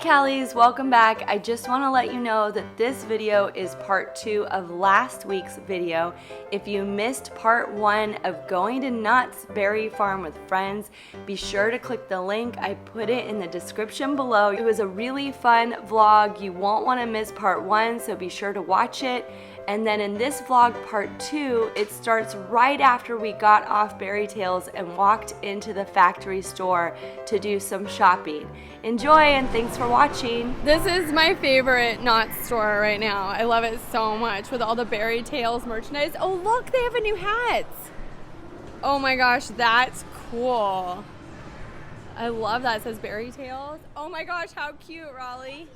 Callies, welcome back. I just want to let you know that this video is part 2 of last week's video. If you missed part 1 of going to Knott's Berry Farm with friends, be sure to click the link. I put it in the description below. It was a really fun vlog. You won't want to miss part 1, so be sure to watch it. And then in this vlog part 2, it starts right after we got off Berry Tales and walked into the factory store to do some shopping. Enjoy and thanks for watching. This is my favorite Knott's store right now. I love it so much with all the Berry Tales merchandise. Oh look, they have a new hat. Oh my gosh, that's cool. I love that. It says Berry Tales. Oh my gosh, how cute, Raleigh.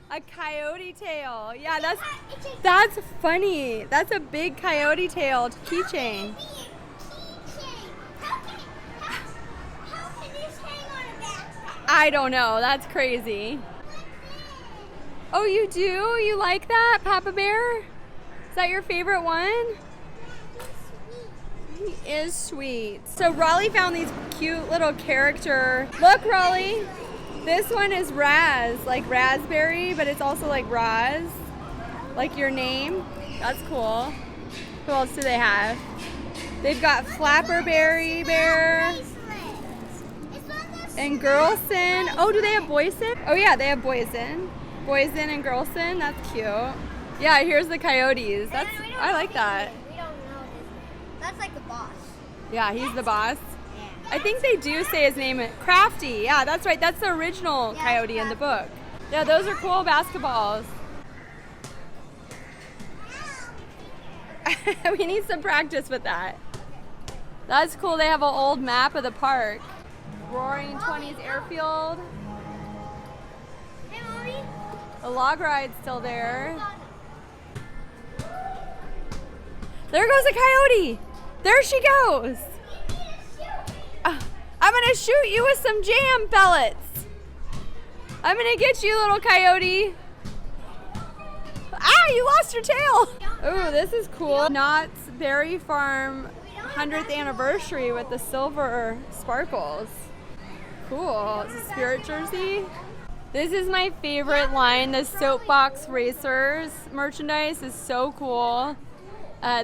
A coyote tail. Yeah, that's funny. That's a big coyote tail keychain. How can this hang on a backpack? I don't know. That's crazy. Oh, you do? You like that, Papa Bear? Is that your favorite one? He is sweet. So Raleigh found these cute little character. Look, Raleigh. This one is Raz, like raspberry, but it's also like Raz, like your name. That's cool. Who else do they have? They've got Flapperberry Bear and Girlson. Oh, do they have Boyson? Oh yeah, they have Boyson. Boyson and Girlson, that's cute. Yeah, here's the coyotes. I like that. We don't know this. That's like the boss. Yeah, he's the boss. I think they do say his name. Crafty. Yeah, that's right. That's the original coyote in the book. Yeah, those are cool basketballs. We need some practice with that. That's cool. They have an old map of the park. Roaring 20s Airfield. Hey, Mommy. The log ride's still there. There goes a coyote. There she goes. I'm gonna shoot you with some jam pellets. I'm gonna get you, little coyote. Ah, you lost your tail. Oh, this is cool. Knott's Berry Farm 100th anniversary with the silver sparkles. Cool. It's a spirit jersey. This is my favorite line. The Soapbox Racers merchandise is so cool.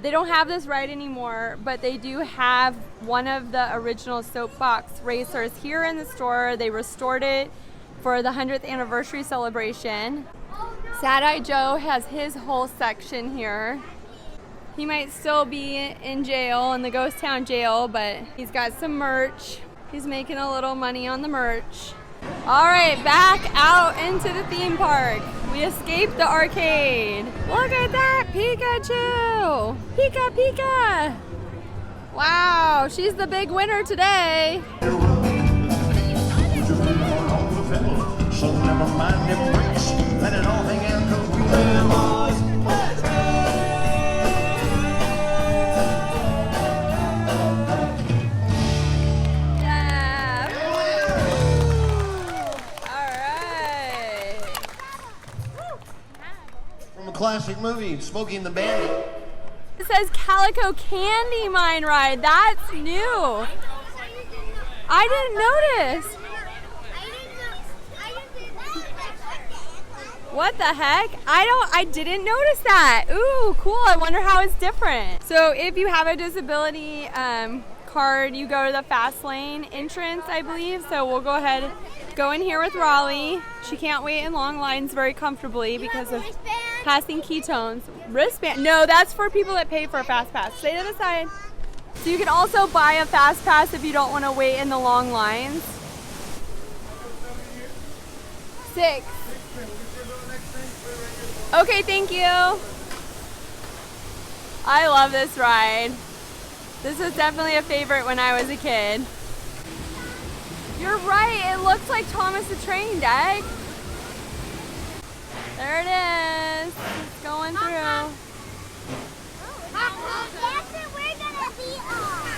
They don't have this ride anymore, but they do have one of the original Soapbox Racers here in the store. They restored it for the 100th anniversary celebration. Sad Eye Joe has his whole section here. He might still be in jail, in the Ghost Town jail, but he's got some merch. He's making a little money on the merch. All right, back out into the theme park. We escaped the arcade. Look at that, Pikachu. Pika, Pika. Wow, she's the big winner today. Classic movie, Smokey and the Bandit. It says Calico Candy Mine ride. That's new. I didn't notice. What the heck? I didn't notice that. Ooh, cool. I wonder how it's different. So if you have a disability card, you go to the fast lane entrance, I believe. So we'll go ahead, go in here with Raleigh. She can't wait in long lines very comfortably because of passing ketones. Wristband? No, that's for people that pay for a fast pass. Stay to the side. So you can also buy a fast pass if you don't want to wait in the long lines. 6. Okay, thank you. I love this ride. This was definitely a favorite when I was a kid. You're right, it looks like Thomas the Train Deck. There it is. It's going through. That's what we're gonna be on.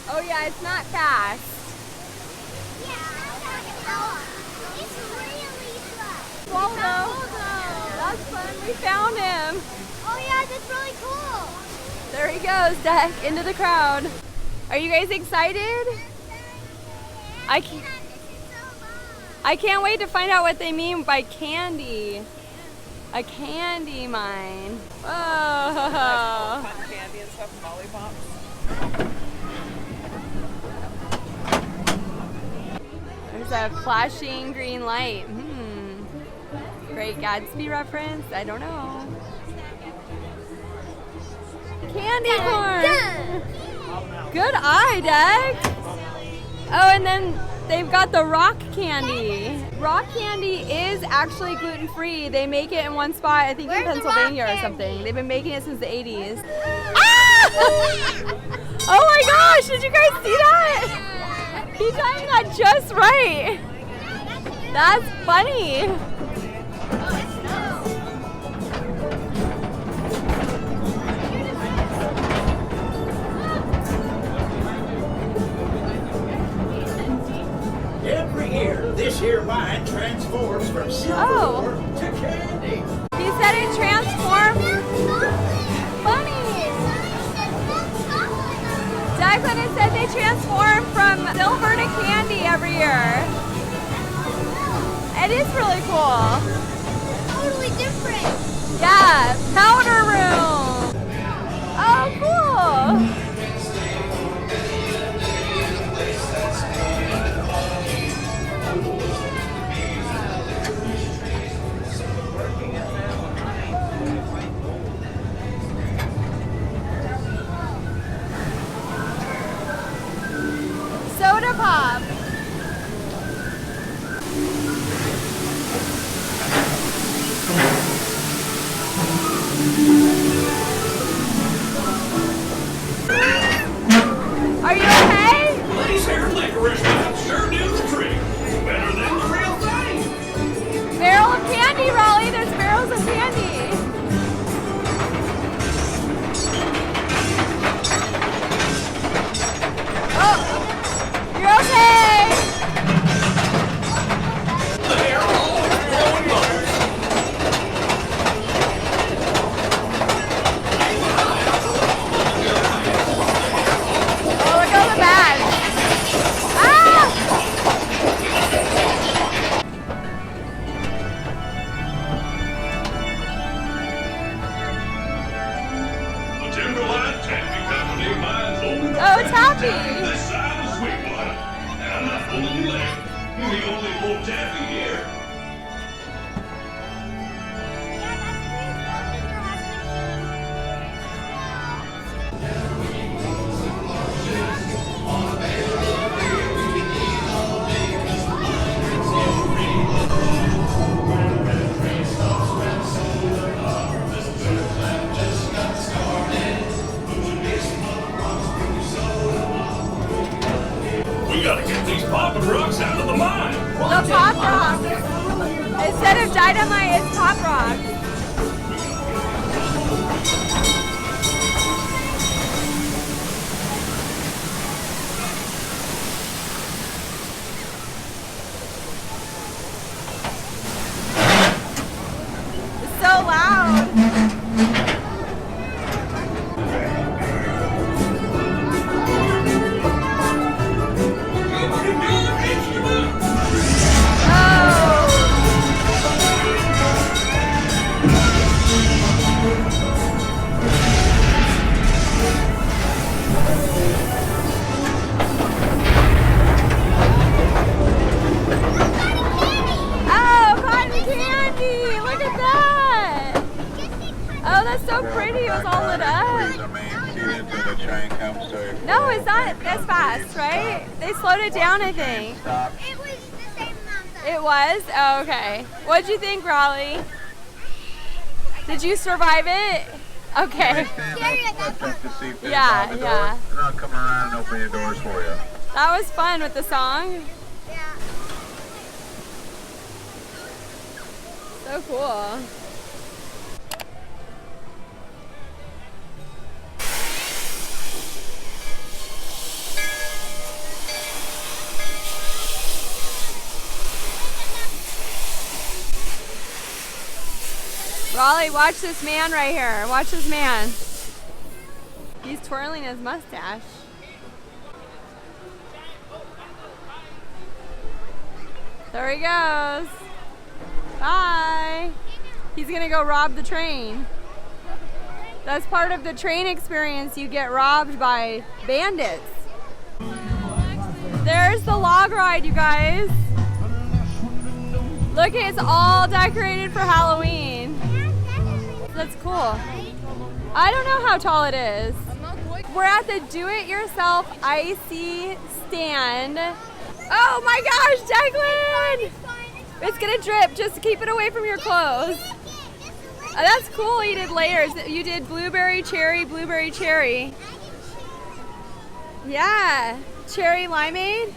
Oh yeah, it's not fast. Yeah, it's really fun. Waldo. That's fun. We found him. Oh yeah, that's really cool. There he goes, Deck, into the crowd. Are you guys excited? I can't wait to find out what they mean by candy. A candy mine. Whoa. Cotton candy and stuff, lollipops. There's a flashing green light. Great Gatsby reference. I don't know. Candy corn. Good eye, Dex. Oh, and then they've got the rock candy. Rock candy is actually gluten-free. They make it in one spot, I think in Pennsylvania or something. They've been making it since the 80s. Ah! Oh my gosh, did you guys see that? He timed that just right. That's funny. Every year, this here mine transforms from silver to candy. He said it transformed. Funny. Declan had said they transform from silver to candy every year. It is really cool. Totally different. Yeah, powder room. Oh, cool. Soda pop. Are you okay? These here licorice nuts sure do the trick. Better than the real thing. Barrel of candy, Raleigh. There's barrels of candy. Oh, you're okay. They're all blowing bubbles. Oh, look at all the bags. Ah! The Timberline Taffy Company mines open. Oh, taffy. This side of Sweetwater. And I'm not pulling your leg. You're the only full taffy here. We gotta get these poppin' rocks out of the mine. The pop rock. Instead of dynamite, it's pop rock. It's so loud. Oh, cotton candy! Look at that! Oh, that's so pretty. It was all lit up. No, it's not as fast, right? They slowed it down, I think. It was the same amount. It was? Oh, okay. What'd you think, Raleigh? Did you survive it? Okay. Yeah, yeah. And I'll come around and open your doors for you. That was fun with the song. Yeah. So cool. Raleigh, watch this man right here. Watch this man. He's twirling his mustache. There he goes. Bye. He's gonna go rob the train. That's part of the train experience. You get robbed by bandits. There's the log ride, you guys. Look, it's all decorated for Halloween. That's cool. I don't know how tall it is. We're at the do-it-yourself icy stand. Oh my gosh, Declan! It's gonna drip, just keep it away from your clothes. Oh, that's cool, you did layers. You did blueberry, cherry. Yeah, cherry limeade.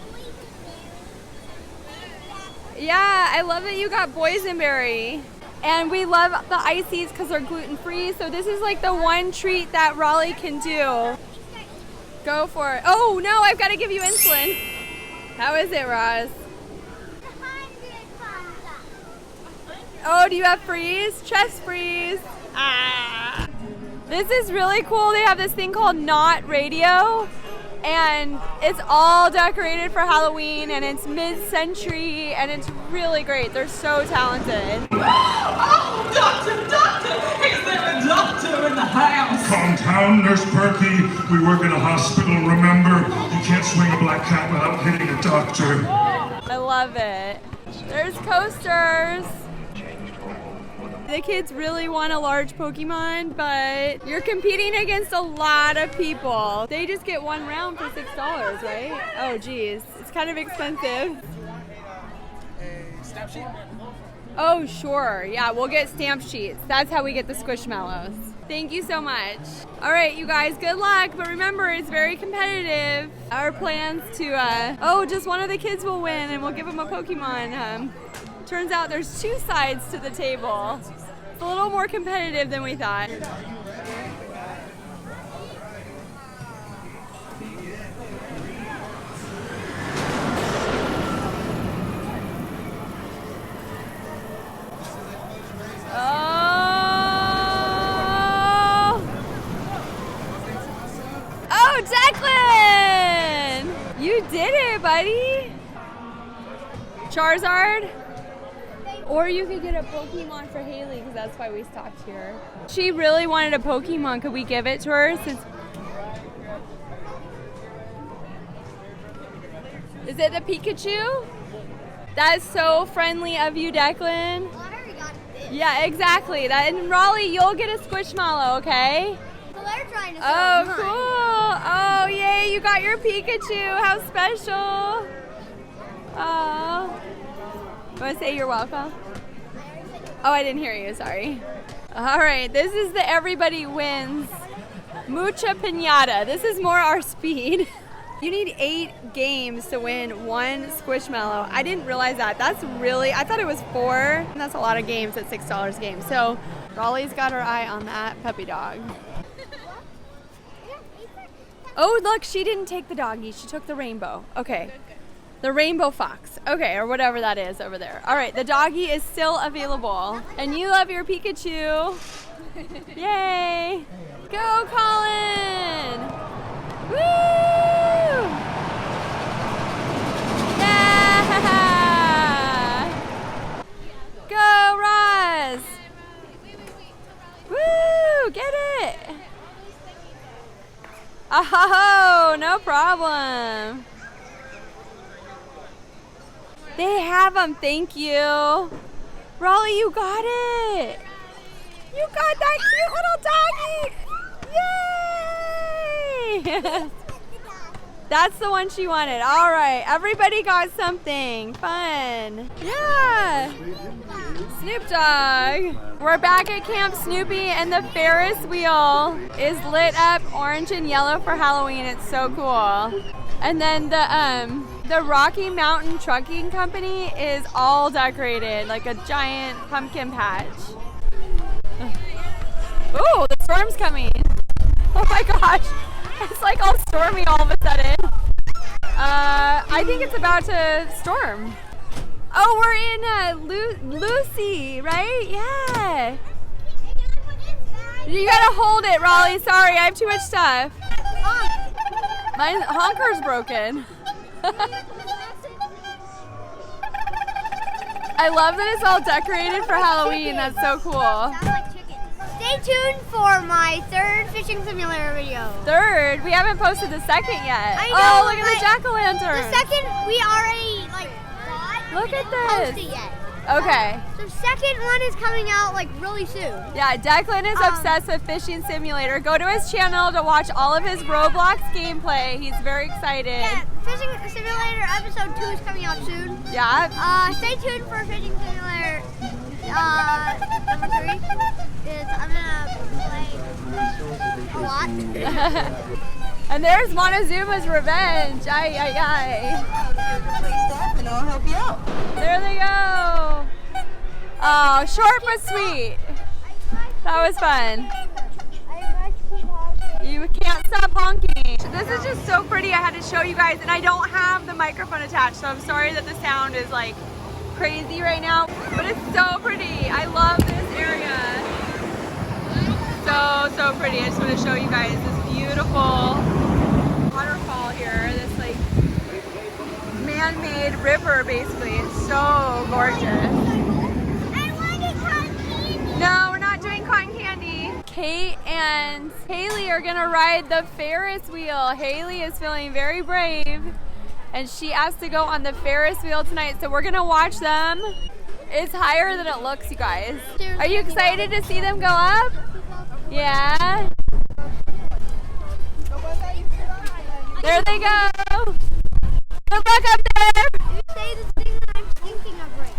Yeah, I love that you got boysenberry. And we love the ices because they're gluten-free, so this is like the one treat that Raleigh can do. Go for it. Oh no, I've got to give you insulin. How is it, Roz? Oh, do you have freeze? Chest freeze. Ah. This is really cool. They have this thing called Not Radio, and it's all decorated for Halloween, and it's mid-century, and it's really great. They're so talented. Oh, doctor, is there a doctor in the house? Calm down, Nurse Perky. We work in a hospital, remember? You can't swing a black cat without hitting a doctor. I love it. There's coasters. The kids really want a large Pokemon, but you're competing against a lot of people. They just get one round for $6, right? Oh, geez. It's kind of expensive. A stamp sheet? Oh, sure. Yeah, we'll get stamp sheets. That's how we get the Squishmallows. Thank you so much. All right, you guys, good luck. But remember, it's very competitive. Our plans to, just one of the kids will win and we'll give them a Pokemon. Turns out there's two sides to the table. It's a little more competitive than we thought. Oh, Declan! You did it, buddy. Charizard? Or you could get a Pokemon for Haley, because that's why we stopped here. She really wanted a Pokemon. Could we give it to her? Is it the Pikachu? That's so friendly of you, Declan. Yeah, exactly. And Raleigh, you'll get a Squishmallow, okay? Oh, cool. Oh, yay, you got your Pikachu. How special. Oh. You want to say you're welcome? Oh, I didn't hear you, sorry. All right, this is the everybody wins Mucha Piñata. This is more our speed. You need 8 games to win 1 Squishmallow. I didn't realize that. That's really, I thought it was 4. And that's a lot of games at $6 a game. So Raleigh's got her eye on that puppy dog. Oh, look, she didn't take the doggy. She took the rainbow. Okay. The rainbow fox. Okay, or whatever that is over there. All right, the doggy is still available. And you love your Pikachu. Yay. Go, Colin. Woo! Yeah! Go, Roz. Woo! Get it. Oh, no problem. They have them, thank you. Raleigh, you got it. You got that cute little doggy. Yay! That's the one she wanted. All right, everybody got something fun. Yeah. Snoop Dogg. We're back at Camp Snoopy and the Ferris wheel is lit up orange and yellow for Halloween. It's so cool. And then the Rocky Mountain Trucking Company is all decorated like a giant pumpkin patch. Ooh, the storm's coming. Oh my gosh. It's like all stormy all of a sudden. I think it's about to storm. Oh, we're in Lucy, right? Yeah. You gotta hold it, Raleigh. Sorry, I have too much stuff. My honker's broken. I love that it's all decorated for Halloween. That's so cool. Sounds like chickens. Stay tuned for my third fishing simulator video. Third? We haven't posted the second yet. I Oh, know, look at the but jack-o'-lantern. The second we already like got. Look we at didn't post this. it yet. Okay. The second one is coming out like really soon. Yeah, Declan is obsessed with Fishing Simulator. Go to his channel to watch all of his Roblox gameplay. He's very excited. Yeah, Fishing Simulator episode 2 is coming out soon. Yeah. Stay tuned for Fishing Simulator number 3. I'm gonna play a lot. And there's Montezuma's Revenge. Ay, ay, ay. And I'll help you out. There they go. Oh, short but sweet. That was fun. You can't stop honking. This is just so pretty. I had to show you guys, and I don't have the microphone attached, so I'm sorry that the sound is like crazy right now, but it's so pretty. I love this area. So pretty. I just want to show you guys this beautiful waterfall here, this like man-made river basically. It's so gorgeous. No, we're not doing cotton candy. Kate and Haley are gonna ride the Ferris wheel. Haley is feeling very brave and she asked to go on the Ferris wheel tonight, so we're gonna watch them. It's higher than it looks, you guys. Are you excited to see them go up? Yeah. There they go. Good luck up there. Say the thing that I'm thinking of right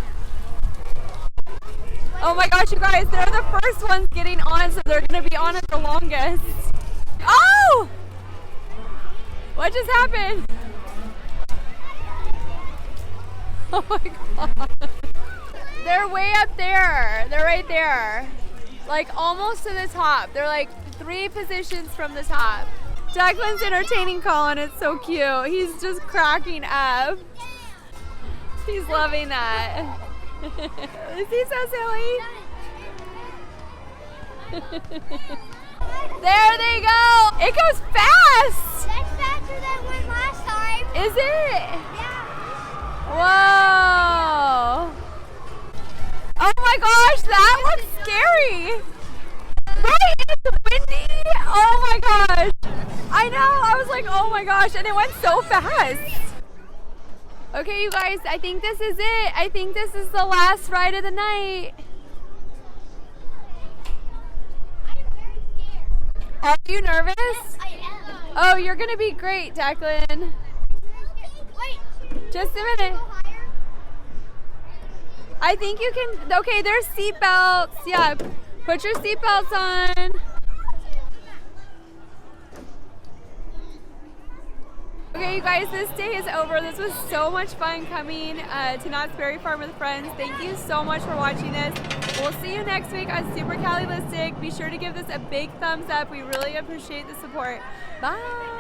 now. Oh my gosh, you guys, they're the first ones getting on, so they're gonna be on it the longest. Oh! What just happened? Oh my god. They're way up there. They're right there. Like almost to the top. They're like 3 positions from the top. Declan's entertaining Colin. It's so cute. He's just cracking up. He's loving that. Is he so silly? There they go. It goes fast. That's faster than went last time. Is it? Yeah. Whoa. Oh my gosh, that looks scary. Right, it's windy. Oh my gosh. I know, I was like, oh my gosh, and it went so fast. Okay, you guys, I think this is it. I think this is the last ride of the night. I'm very scared. Are you nervous? Yes, I am. Oh, you're gonna be great, Declan. Wait. Just a minute. Go higher. I think you can, okay, there's seat belts. Yeah, put your seat belts on. Okay, you guys, this day is over. This was so much fun coming to Knott's Berry Farm with friends. Thank you so much for watching this. We'll see you next week on Super Calilistic. Be sure to give this a big thumbs up. We really appreciate the support. Bye.